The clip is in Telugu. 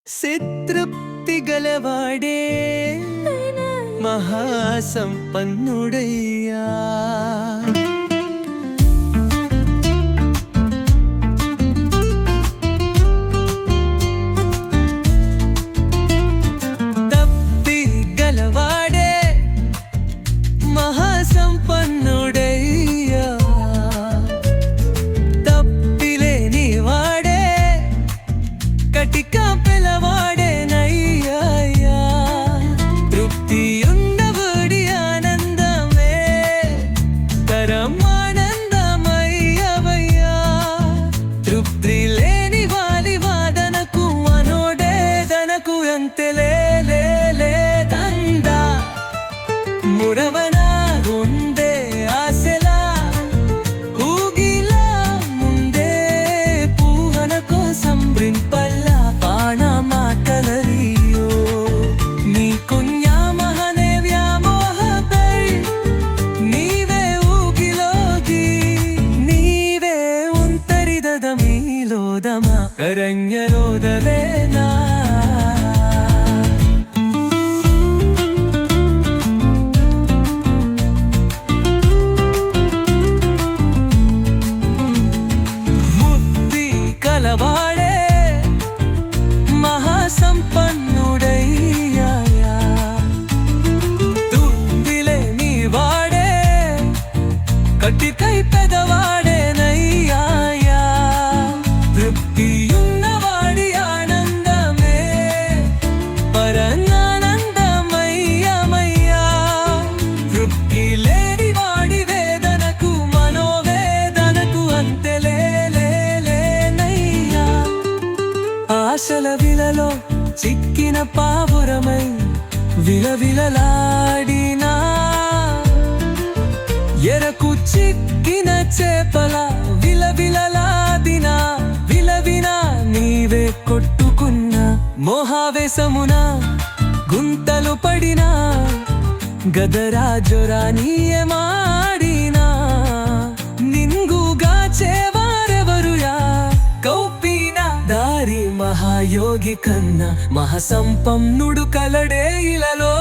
సితృప్తి గలవాడే మహాసంపన్నుడయ్యా. తప్పి గలవాడే మహాసంపన్నుడయ్యా. తప్పిలేని వాడే కటిక పిలవాడేనయ్యా. తృప్తి ఉండబడి ఆనందమే పరమానందమయ్యవయ్యా. తృప్తి లేని వాలి వాదనకు మనోడే దనకు అంతెలేదందా. మురవనా ఉందే ఆశలా ఊగిలా ముందే పూహన కోసం బ్రింపల్లా పాణ మాటలరియో. నీ కున్యా మహనే వ్యామోహపై నీవే ఊగిలోగి నీవే ఉంతరిదద మీలోదమ కరంగరోదవేనా. కలవాడే మహాసంపన్నుడయ్యా. తుదిలేని వాడే కటికై పెదవాడేనయ్యా. తృప్తి ఉన్నవాడి ఆనందమే పరమానందమయ్యమయ్యా. తృప్తి లేని వాడి వేదనకు మనోవేదనకు అంతెలే. ఆశల విలలో చిక్కిన పావురమై విలవిలలాడినా. ఎరకు చిక్కిన చేపల విలవిలలాదినా. విలవినా నీవే కొట్టుకున్న మోహావేశమున గుంతలు పడినా. గదరాజురా నీయమాడినా. నింగుగా చేవారెవరుయా కౌపీన దారి మహాయోగి కన్నా మహాసంపన్నుడు కలడే ఇలలో.